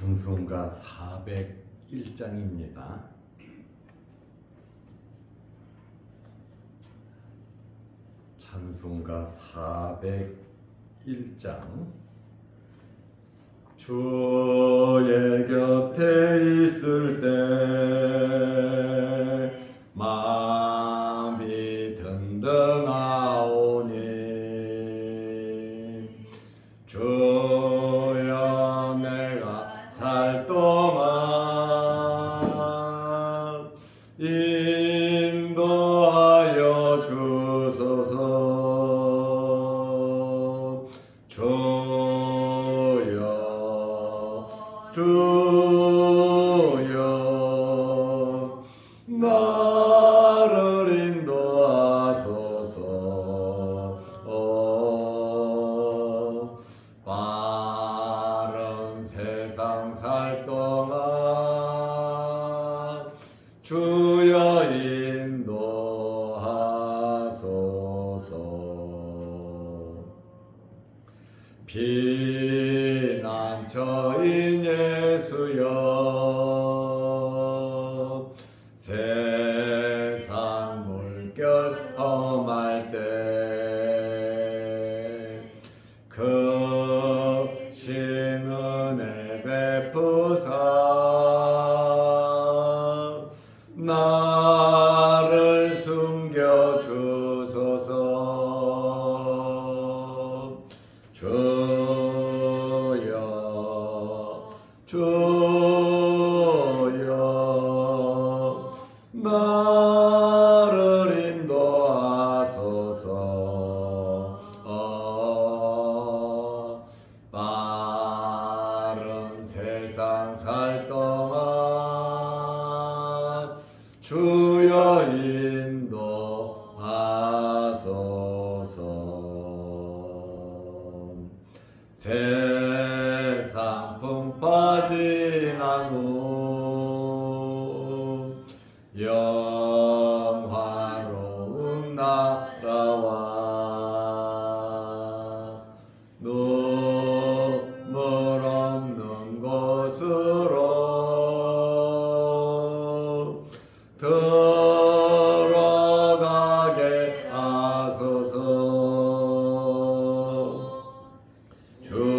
찬송가 401장입니다. 찬송가 401장. 주의 곁에 있을 때 마음이 든든하오니 주여 내가 살 동안 인도하여 주소서. 주여 나를 인도하소서. 빠른 세상 살 동안 주여 인도하소서. 피난처인 예수여 세상 물결 험할 때 크신 은혜 베푸사 나를 숨겨 주소서. 주여 나를 인도하소서. 빠른 세상 살 동안 주여 인도하소서. 세상 품 빠진 후 영화로운 나라와 눈물 없는 곳으로 들어가게 하소서. 주여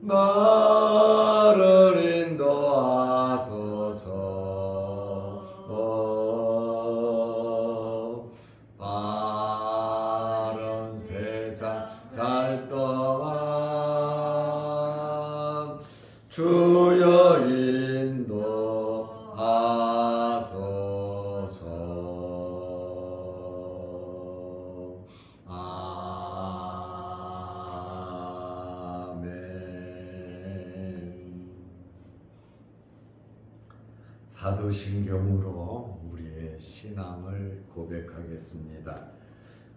나를 인도하소서. 빠른 세상 살 동안 주여 인도하소서. 사도신경으로 우리의 신앙을 고백하겠습니다.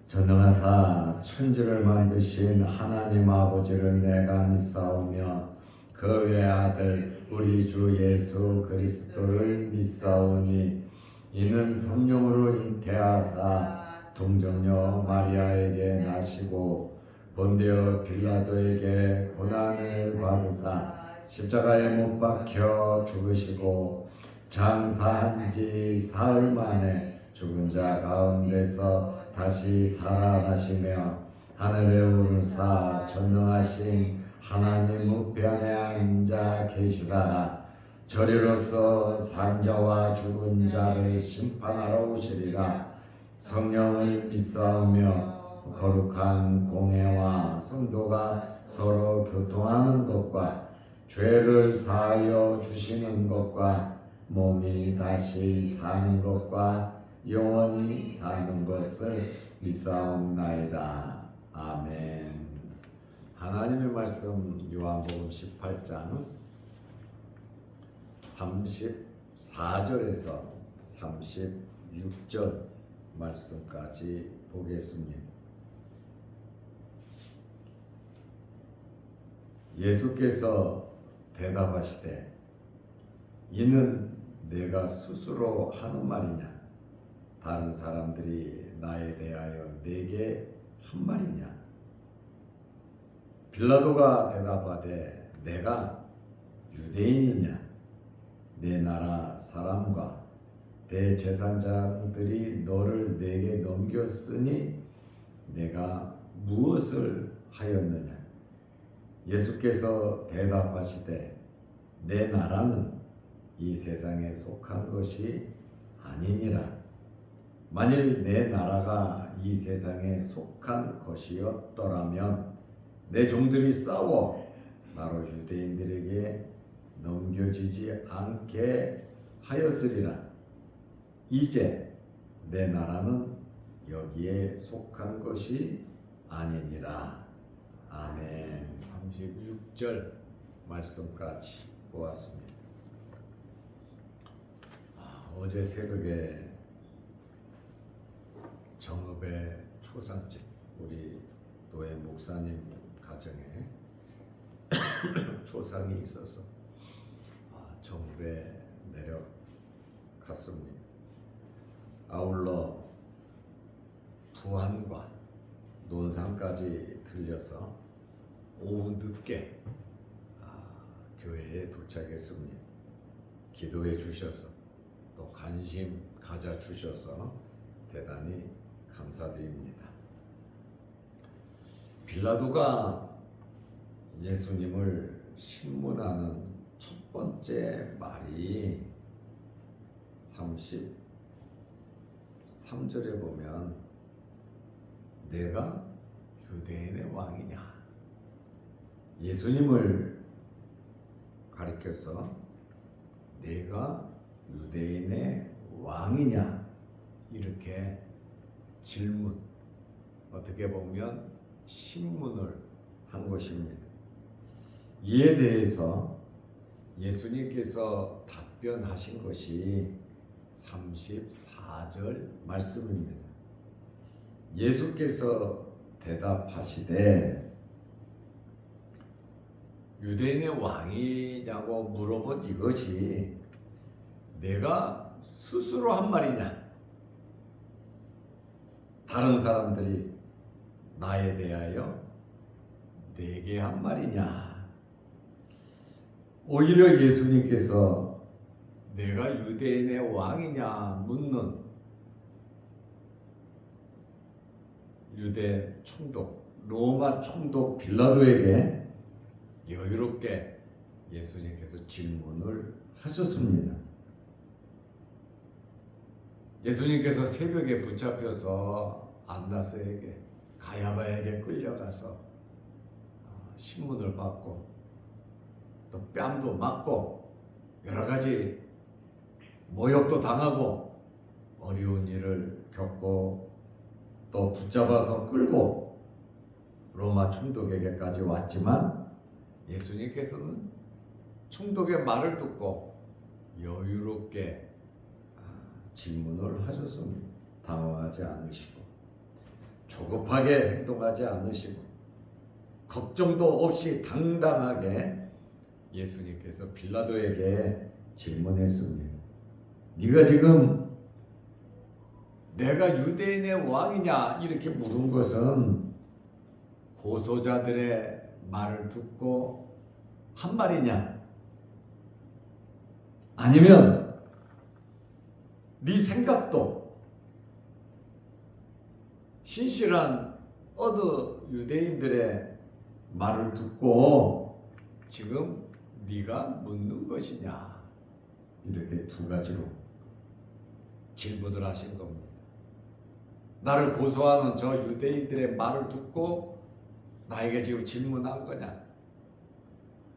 전능하사 천지를 만드신 하나님 아버지를 내가 믿사오며 그 외아들 우리 주 예수 그리스도를 믿사오니 이는 성령으로 잉태하사 동정녀 마리아에게 나시고 본디오 빌라도에게 고난을 받으사 십자가에 못 박혀 죽으시고 장사한 지 사흘 만에 죽은 자 가운데서 다시 살아나시며 하늘에 오르사 전능하신 하나님 우편에 앉아 계시다가 저리로서 산자와 죽은 자를 심판하러 오시리라. 성령을 믿사오며 거룩한 공회와 성도가 서로 교통하는 것과 죄를 사하여 주시는 것과 몸이 다시 사는 것과 영원히 사는 것을 믿사옵나이다. 아멘. 하나님의 말씀 요한복음 18장 34절에서 36절 말씀까지 보겠습니다. 예수께서 대답하시되 이는 내가 스스로 하는 말이냐? 다른 사람들이 나에 대하여 내게 한 말이냐? 빌라도가 대답하되 내가 유대인이냐? 내 나라 사람과 대제사장들이 너를 내게 넘겼으니 내가 무엇을 하였느냐? 예수께서 대답하시되 내 나라는 이 세상에 속한 것이 아니니라. 만일 내 나라가 이 세상에 속한 것이었더라면 내 종들이 싸워 나로 유대인들에게 넘겨지지 않게 하였으리라. 이제 내 나라는 여기에 속한 것이 아니니라. 아멘. 36절 말씀까지 보았습니다. 어제 새벽에 정읍의 초상집, 우리 노예 목사님 가정에 초상이 있어서 정읍에 내려갔습니다. 아울러 부안과 논산까지 들려서 오후 늦게 교회에 도착했습니다. 기도해 주셔서 또 관심 가져 주셔서 대단히 감사드립니다. 빌라도가 예수님을 신문하는 첫 번째 말이 33절에 보면 내가 유대인의 왕이냐? 예수님을 가리켜서 내가 유대인의 왕이냐? 이렇게 질문, 어떻게 보면 신문을 한 것입니다. 이에 대해서 예수님께서 답변하신 것이 34절 말씀입니다. 예수께서 대답하시되 유대인의 왕이냐고 물어본 이것이 내가 스스로 한 말이냐? 다른 사람들이 나에 대하여 내게 한 말이냐? 오히려 예수님께서 내가 유대인의 왕이냐 묻는 유대 총독, 로마 총독 빌라도에게 여유롭게 예수님께서 질문을 하셨습니다. 예수님께서 새벽에 붙잡혀서 안나스에게, 가야바에게 끌려가서 신문을 받고 또 뺨도 맞고 여러 가지 모욕도 당하고 어려운 일을 겪고 또 붙잡아서 끌고 로마 총독에게까지 왔지만 예수님께서는 총독의 말을 듣고 여유롭게 질문을 하셨습니다. 당황하지 않으시고 조급하게 행동하지 않으시고 걱정도 없이 당당하게 예수님께서 빌라도에게 질문했습니다. 네가 지금 내가 유대인의 왕이냐 이렇게 물은 것은 고소자들의 말을 듣고 한 말이냐? 아니면 네 생각도 신실한 어느 유대인들의 말을 듣고 지금 네가 묻는 것이냐? 이렇게 두 가지로 질문을 하신 겁니다. 나를 고소하는 저 유대인들의 말을 듣고 나에게 지금 질문한 거냐?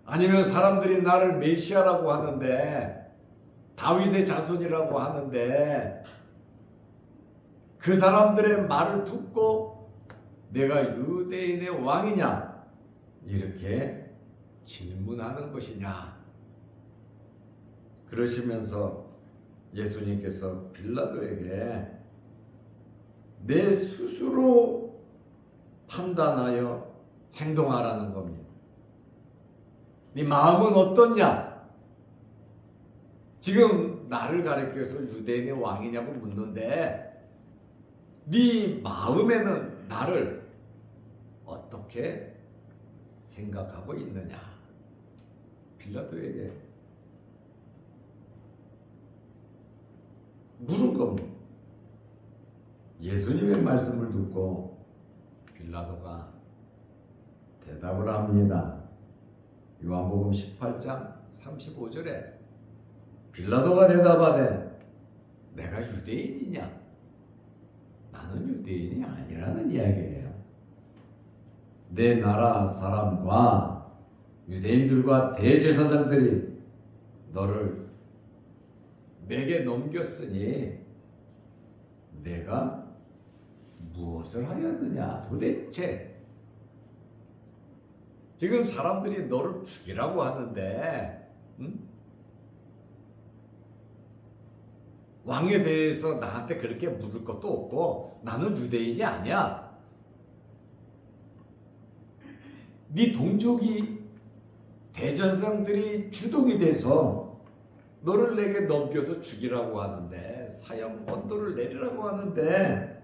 아니면 사람들이 나를 메시아라고 하는데 다윗의 자손이라고 하는데 그 사람들의 말을 듣고 내가 유대인의 왕이냐? 이렇게 질문하는 것이냐? 그러시면서 예수님께서 빌라도에게 내 스스로 판단하여 행동하라는 겁니다. 네 마음은 어떻냐? 지금 나를 가리켜서 유대인의 왕이냐고 묻는데 네 마음에는 나를 어떻게 생각하고 있느냐? 빌라도에게 물은 겁니다. 예수님의 말씀을 듣고 빌라도가 대답을 합니다. 요한복음 18장 35절에 빌라도가 대답하되 내가 유대인이냐? 나는 유대인이 아니라는 이야기예요. 내 나라 사람과 유대인들과 대제사장들이 너를 내게 넘겼으니 내가 무엇을 하였느냐? 도대체 지금 사람들이 너를 죽이라고 하는데 왕에 대해서 나한테 그렇게 묻을 것도 없고 나는 유대인이 아니야. 네 동족이 대제사장들이 주동이 돼서 너를 내게 넘겨서 죽이라고 하는데 사형 언도를 내리라고 하는데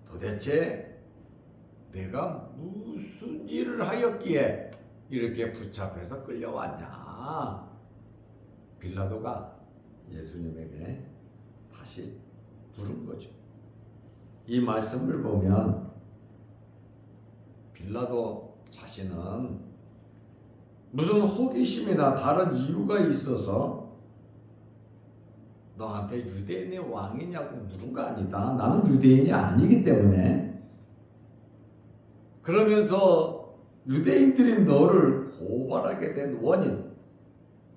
도대체 내가 무슨 일을 하였기에 이렇게 붙잡혀서 끌려왔냐? 빌라도가 예수님에게 다시 물은 거죠. 이 말씀을 보면 빌라도 자신은 무슨 호기심이나 다른 이유가 있어서 너한테 유대인의 왕이냐고 물은 거 아니다. 나는 유대인이 아니기 때문에. 그러면서 유대인들이 너를 고발하게 된 원인,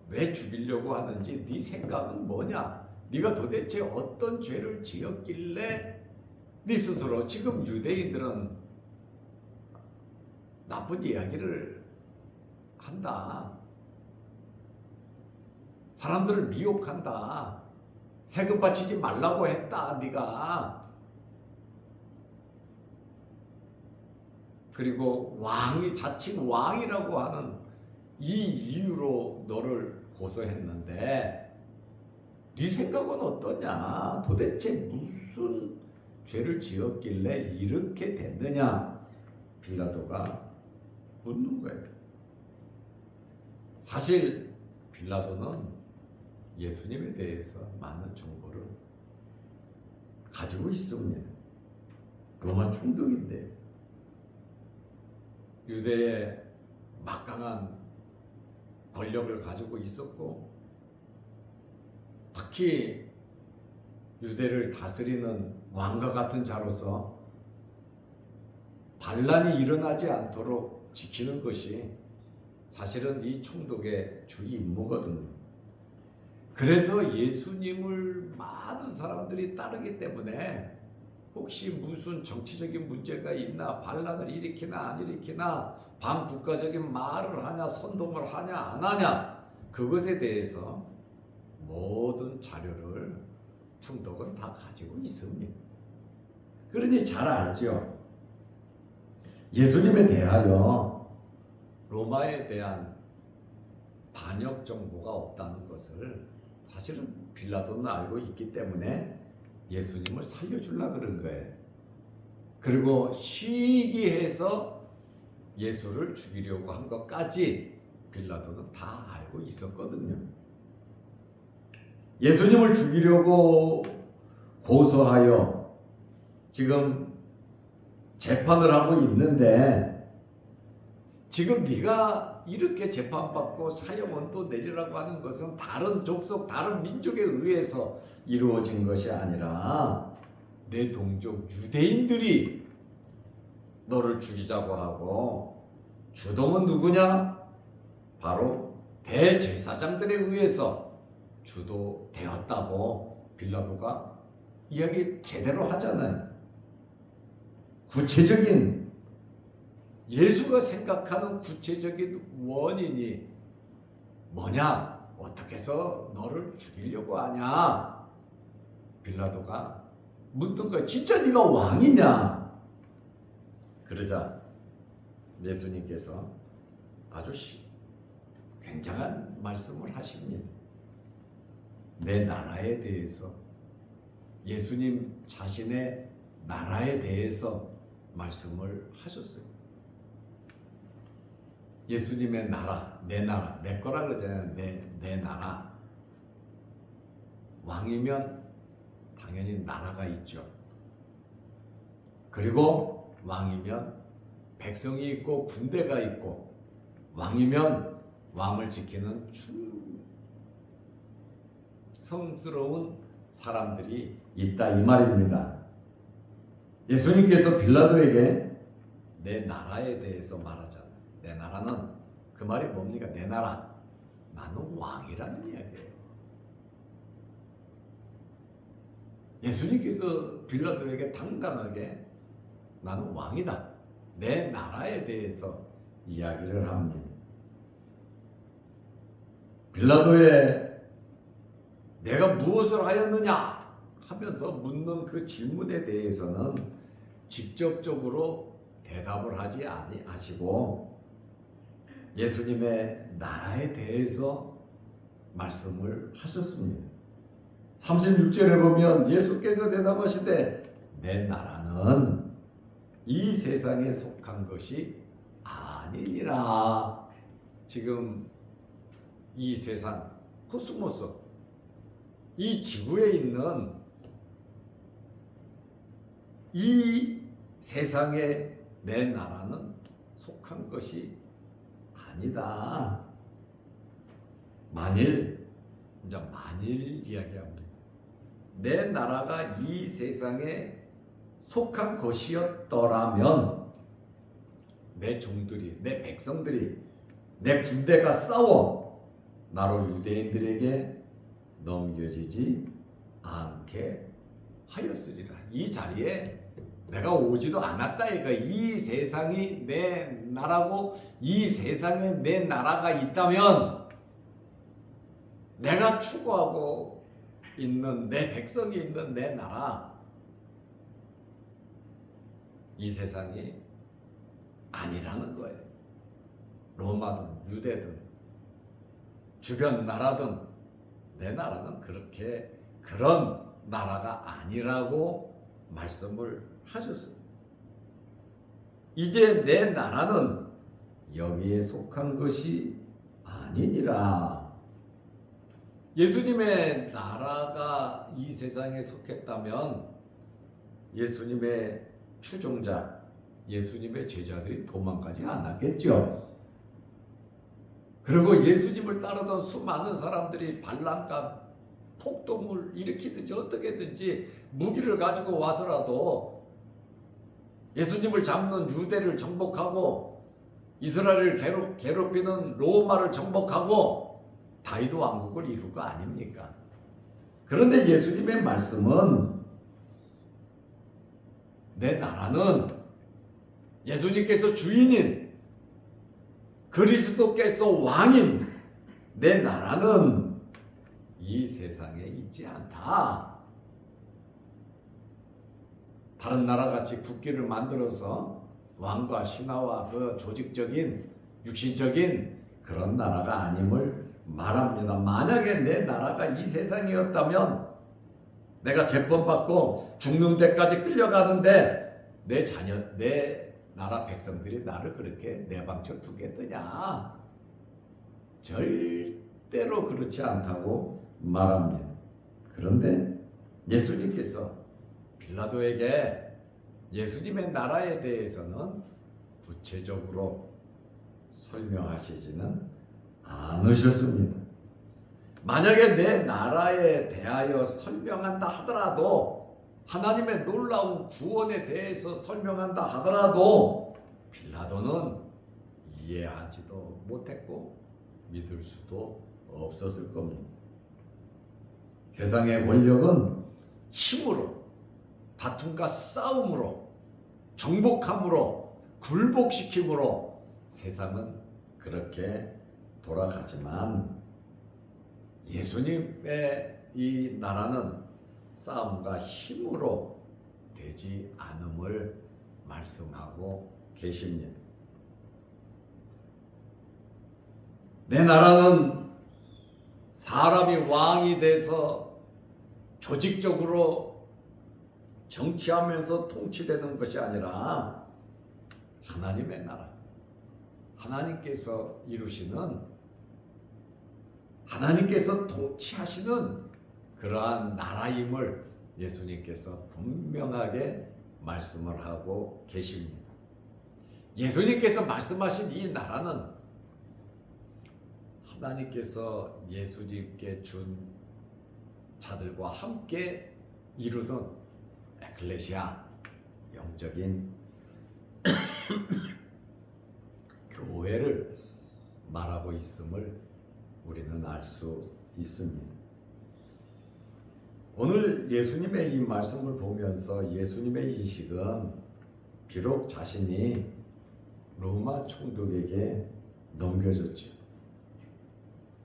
왜 죽이려고 하는지 네 생각은 뭐냐? 네가 도대체 어떤 죄를 지었길래 네 스스로 지금 유대인들은 나쁜 이야기를 한다. 사람들을 미혹한다. 세금 바치지 말라고 했다. 네가. 그리고 자칭 왕이라고 하는 이 이유로 너를 고소했는데 네 생각은 어떠냐? 도대체 무슨 죄를 지었길래 이렇게 됐느냐? 빌라도가 묻는 거예요. 사실 빌라도는 예수님에 대해서 많은 정보를 가지고 있습니다. 로마 총독인데 유대의 막강한 권력을 가지고 있었고 특히 유대를 다스리는 왕과 같은 자로서 반란이 일어나지 않도록 지키는 것이 사실은 이 총독의 주 임무거든요. 그래서 예수님을 많은 사람들이 따르기 때문에 혹시 무슨 정치적인 문제가 있나, 반란을 일으키나 안 일으키나, 반국가적인 말을 하냐, 선동을 하냐 안 하냐, 그것에 대해서 모든 자료를 총독은 다 가지고 있습니다. 그러니 잘 알죠. 예수님에 대하여 로마에 대한 반역 정보가 없다는 것을 사실은 빌라도는 알고 있기 때문에 예수님을 살려주려고 그런 거예요. 그리고 시기해서 예수를 죽이려고 한 것까지 빌라도는 다 알고 있었거든요. 예수님을 죽이려고 고소하여 지금 재판을 하고 있는데 지금 네가 이렇게 재판받고 사형언도 내리라고 하는 것은 다른 족속, 다른 민족에 의해서 이루어진 것이 아니라 내 동족 유대인들이 너를 죽이자고 하고 주동은 누구냐? 바로 대제사장들에 의해서 주도되었다고 빌라도가 이야기 제대로 하잖아요. 구체적인 예수가 생각하는 구체적인 원인이 뭐냐? 어떻게 해서 너를 죽이려고 하냐? 빌라도가 묻는 거야. 진짜 네가 왕이냐? 그러자 예수님께서 아주 굉장한 말씀을 하십니다. 내 나라에 대해서 예수님 자신의 나라에 대해서 말씀을 하셨어요. 예수님의 나라, 내 거라 그러잖아요. 내 나라. 왕이면 당연히 나라가 있죠. 그리고 왕이면 백성이 있고 군대가 있고, 왕이면 왕을 지키는 충성스러운 사람들이 있다 이 말입니다. 예수님께서 빌라도에게 내 나라에 대해서 말하잖아요. 내 나라는, 그 말이 뭡니까? 내 나라, 나는 왕이라는 이야기예요. 예수님께서 빌라도에게 당당하게 나는 왕이다, 내 나라에 대해서 이야기를 합니다. 빌라도의 내가 무엇을 하였느냐 하면서 묻는 그 질문에 대해서는 직접적으로 대답을 하지 아니하시고 예수님의 나라에 대해서 말씀을 하셨습니다. 36절에 보면 예수께서 대답하시되 내 나라는 이 세상에 속한 것이 아니니라. 지금 이 세상, 코스모스, 이 지구에 있는 이 세상에 내 나라는 속한 것이 아니다. 만일 이야기합니다. 내 나라가 이 세상에 속한 것이었더라면 내 종들이, 내 백성들이, 내 군대가 싸워 나로 유대인들에게 넘겨지지 않게 하였으리라. 이 자리에 내가 오지도 않았다 이거. 이 세상이 내 나라고 이 세상에 내 나라가 있다면 내가 추구하고 있는 내 백성이 있는 내 나라, 이 세상이 아니라는 거예요. 로마든 유대든 주변 나라든 내 나라는 그런 나라가 아니라고 말씀을 하셨어요. 이제 내 나라는 여기에 속한 것이 아니니라. 예수님의 나라가 이 세상에 속했다면 예수님의 추종자, 예수님의 제자들이 도망가지 않았겠죠. 그리고 예수님을 따르던 수많은 사람들이 반란과 폭동을 일으키든지 어떻게든지 무기를 가지고 와서라도 예수님을 잡는 유대를 정복하고 이스라엘을 괴롭히는 로마를 정복하고 다윗 왕국을 이룰 거 아닙니까? 그런데 예수님의 말씀은 내 나라는 예수님께서 주인인 그리스도께서 왕인 내 나라는 이 세상에 있지 않다. 다른 나라같이 국기를 만들어서 왕과 신하와 그 조직적인 육신적인 그런 나라가 아님을 말합니다. 만약에 내 나라가 이 세상이었다면 내가 재판받고 죽는 데까지 끌려가는데 내 나라 백성들이 나를 그렇게 내방쳐 두겠느냐? 절대로 그렇지 않다고 말합니다. 그런데 예수님께서 빌라도에게 예수님의 나라에 대해서는 구체적으로 설명하시지는 않으셨습니다. 만약에 내 나라에 대하여 설명한다 하더라도, 하나님의 놀라운 구원에 대해서 설명한다 하더라도 빌라도는 이해하지도 못했고 믿을 수도 없었을 겁니다. 세상의 권력은 힘으로, 다툼과 싸움으로, 정복함으로, 굴복시킴으로 세상은 그렇게 돌아가지만 예수님의 이 나라는 싸움과 힘으로 되지 않음을 말씀하고 계십니다. 내 나라는 사람이 왕이 돼서 조직적으로 정치하면서 통치되는 것이 아니라 하나님의 나라, 하나님께서 이루시는, 하나님께서 통치하시는 그러한 나라임을 예수님께서 분명하게 말씀을 하고 계십니다. 예수님께서 말씀하신 이 나라는 하나님께서 예수님께 준 자들과 함께 이루던 에클레시아, 영적인 교회를 말하고 있음을 우리는 알 수 있습니다. 오늘 예수님의 이 말씀을 보면서 예수님의 인식은 비록 자신이 로마 총독에게 넘겨줬죠.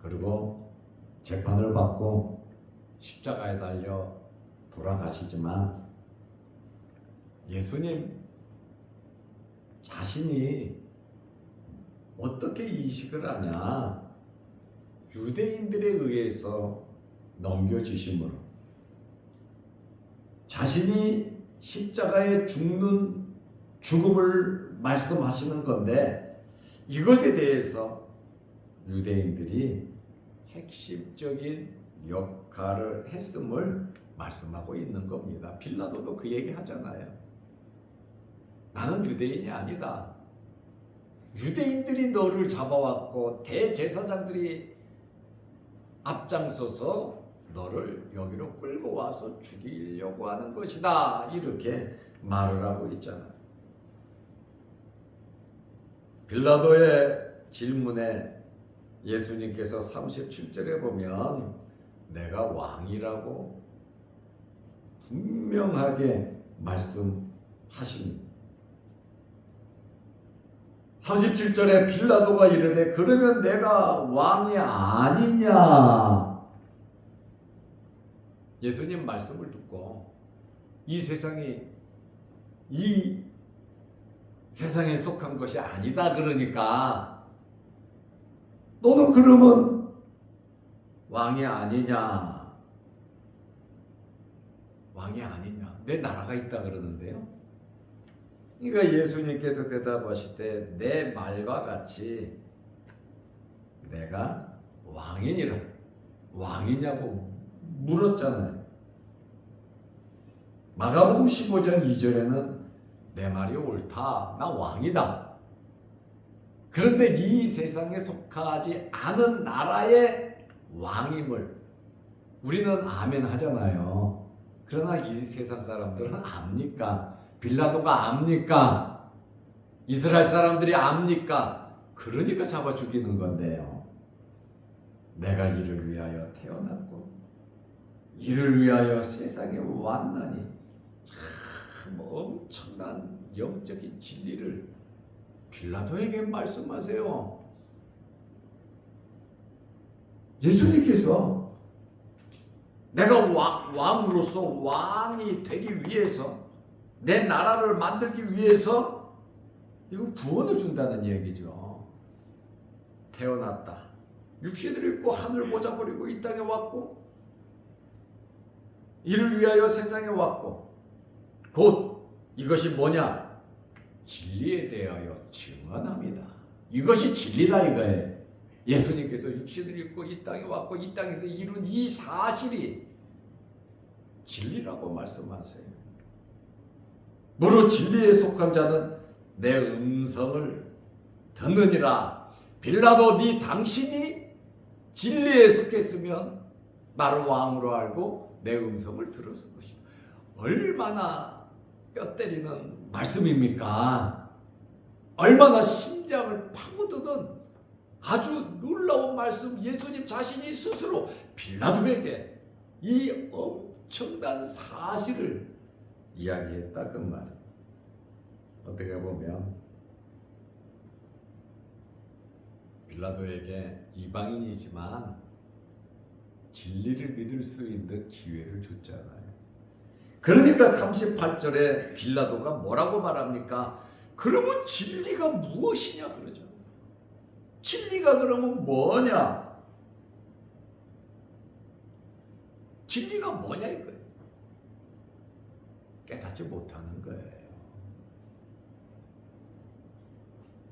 그리고 재판을 받고 십자가에 달려 돌아가시지만 예수님 자신이 어떻게 인식을 하냐? 유대인들에 의해서 넘겨주심으로 자신이 십자가에 죽는 죽음을 말씀하시는 건데 이것에 대해서 유대인들이 핵심적인 역할을 했음을 말씀하고 있는 겁니다. 빌라도도 그 얘기 하잖아요. 나는 유대인이 아니다. 유대인들이 너를 잡아왔고 대제사장들이 앞장서서 너를 여기로 끌고 와서 죽이려고 하는 것이다. 이렇게 말을 하고 있잖아요. 빌라도의 질문에 예수님께서 37절에 보면 내가 왕이라고 분명하게 말씀하십니다. 37절에 빌라도가 이르되 그러면 내가 왕이 아니냐? 예수님 말씀을 듣고 이 세상에 속한 것이 아니다 그러니까 너는 그러면 왕이 아니냐? 왕이 아니냐? 내 나라가 있다 그러는데요. 그러니까 예수님께서 대답하실 때 내 말과 같이 내가 왕이냐고 물었잖아요. 마가복음 15장 2절에는 내 말이 옳다. 나 왕이다. 그런데 이 세상에 속하지 않은 나라의 왕임을 우리는 아멘 하잖아요. 그러나 이 세상 사람들은 압니까? 빌라도가 압니까? 이스라엘 사람들이 압니까? 그러니까 잡아 죽이는 건데요. 내가 이를 위하여 태어났고 이를 위하여 세상에 왔나니 참 엄청난 영적인 진리를 빌라도에게 말씀하세요. 예수님께서 내가 왕으로서 왕이 되기 위해서 내 나라를 만들기 위해서 이거 구원을 준다는 얘기죠. 태어났다. 육신을 입고 하늘 모자 버리고 이 땅에 왔고 이를 위하여 세상에 왔고 곧 이것이 뭐냐? 진리에 대하여 증언합니다. 이것이 진리다 이거예요. 예수님께서 육신을 입고 이 땅에 왔고 이 땅에서 이룬 이 사실이 진리라고 말씀하세요. 무릇 진리에 속한 자는 내 음성을 듣느니라. 빌라도 당신이 진리에 속했으면 나를 왕으로 알고 내 음성을 들었을 것이다. 얼마나 뼈 때리는 말씀입니까? 얼마나 심장을 파고드는 아주 놀라운 말씀. 예수님 자신이 스스로 빌라도에게 이 엄청난 사실을 이야기했다 그 말이에요. 어떻게 보면 빌라도에게 이방인이지만 진리를 믿을 수 있는 기회를 줬잖아요. 그러니까 38절에 빌라도가 뭐라고 말합니까? 그러면 진리가 무엇이냐 그러죠. 진리가 그러면 뭐냐? 진리가 뭐냐 이거예요. 깨닫지 못하는 거예요.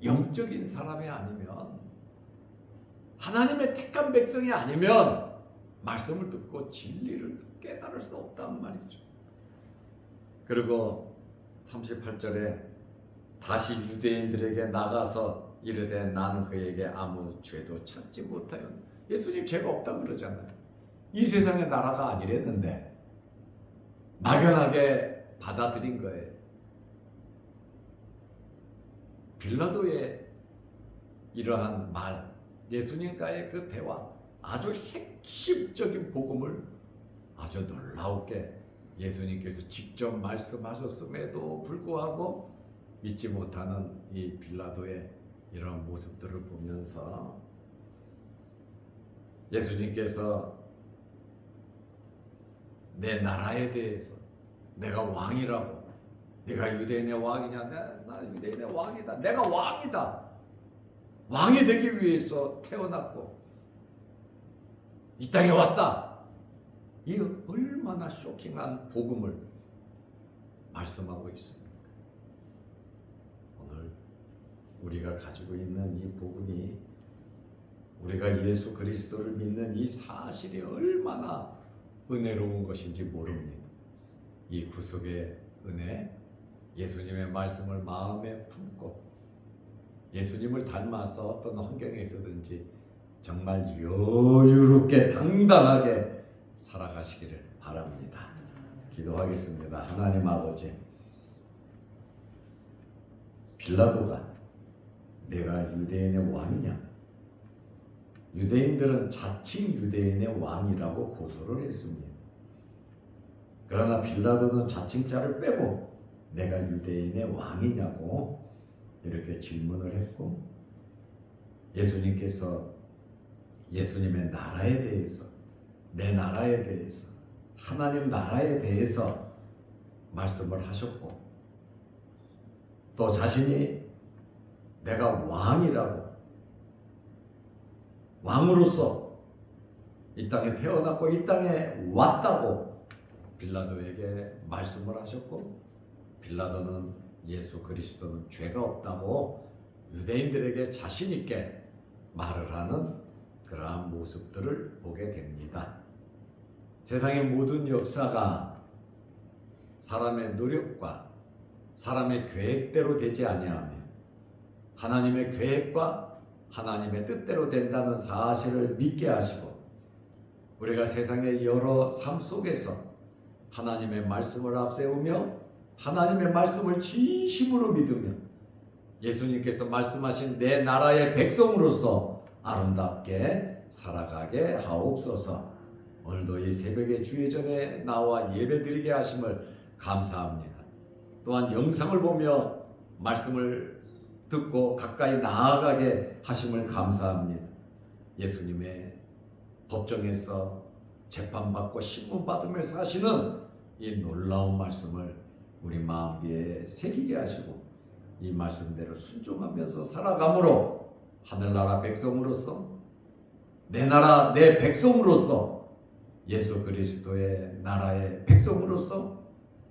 영적인 사람이 아니면, 하나님의 택한 백성이 아니면 말씀을 듣고 진리를 깨달을 수 없단 말이죠. 그리고 38절에 다시 유대인들에게 나가서 이르되 나는 그에게 아무 죄도 찾지 못하여. 예수님 죄가 없다고 그러잖아요. 이 세상의 나라가 아니랬는데 막연하게 받아들인 거예요. 빌라도의 이러한 말, 예수님과의 그 대화, 아주 핵심적인 복음을 아주 놀라우게 예수님께서 직접 말씀하셨음에도 불구하고 믿지 못하는 이 빌라도의 이런 모습들을 보면서 예수님께서 내 나라에 대해서, 내가 왕이라고, 내가 유대인의 왕이냐, 나 유대인의 왕이다, 내가 왕이다, 왕이 되기 위해서 태어났고 이 땅에 왔다, 이 얼마나 쇼킹한 복음을 말씀하고 있습니까? 오늘 우리가 가지고 있는 이 복음이, 우리가 예수 그리스도를 믿는 이 사실이 얼마나 은혜로운 것인지 모릅니다. 이 구속의 은혜, 예수님의 말씀을 마음에 품고 예수님을 닮아서 어떤 환경에 있어든지 정말 여유롭게 당당하게 살아가시기를 바랍니다. 기도하겠습니다. 하나님 아버지, 빌라도가 내가 유대인의 왕이냐? 유대인들은 자칭 유대인의 왕이라고 고소를 했습니다. 그러나 빌라도는 자칭자를 빼고 내가 유대인의 왕이냐고 이렇게 질문을 했고, 예수님께서 예수님의 나라에 대해서, 내 나라에 대해서, 하나님 나라에 대해서 말씀을 하셨고, 또 자신이 내가 왕이라고, 왕으로서 이 땅에 태어났고 이 땅에 왔다고 빌라도에게 말씀을 하셨고, 빌라도는 예수 그리스도는 죄가 없다고 유대인들에게 자신 있게 말을 하는 그러한 모습들을 보게 됩니다. 세상의 모든 역사가 사람의 노력과 사람의 계획대로 되지 아니하며 하나님의 계획과 하나님의 뜻대로 된다는 사실을 믿게 하시고, 우리가 세상의 여러 삶 속에서 하나님의 말씀을 앞세우며 하나님의 말씀을 진심으로 믿으며 예수님께서 말씀하신 내 나라의 백성으로서 아름답게 살아가게 하옵소서. 오늘도 이 새벽에 주의 전에 나와 예배드리게 하심을 감사합니다. 또한 영상을 보며 말씀을 듣고 가까이 나아가게 하심을 감사합니다. 예수님의 법정에서 재판받고 신문받으며 사시는 이 놀라운 말씀을 우리 마음에 새기게 하시고 이 말씀대로 순종하면서 살아감으로 하늘나라 백성으로서, 내 나라 내 백성으로서, 예수 그리스도의 나라의 백성으로서,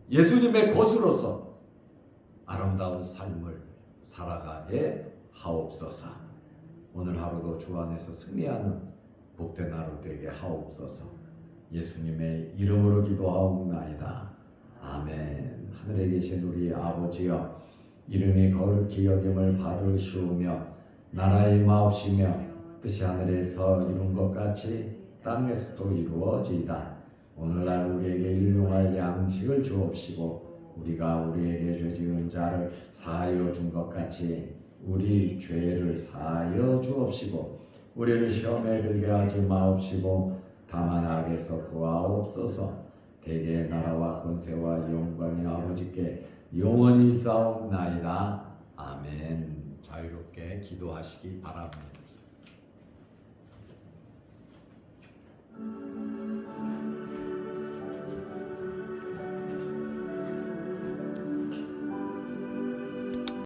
예수님의 것으로서 아름다운 삶을 살아가게 하옵소서. 오늘 하루도 주 안에서 승리하는 복된 하루 되게 하옵소서. 예수님의 이름으로 기도하옵나이다. 아멘. 하늘에 계신 우리 아버지여, 이름이 거룩히 여김을 받으시오며 나라의 마옵시며 뜻이 하늘에서 이룬 것 같이 땅에서도 이루어지이다. 오늘날 우리에게 일용할 양식을 주옵시고 우리가 우리에게 죄 지은 자를 사하여 준 것 같이 우리 죄를 사하여 주옵시고 우리를 시험에 들게 하지 마옵시고 다만 악에서 구하옵소서. 대개의 나라와 권세와 영광의 아버지께 영원히 싸움나이다. 아멘. 자유롭게 기도하시기 바랍니다.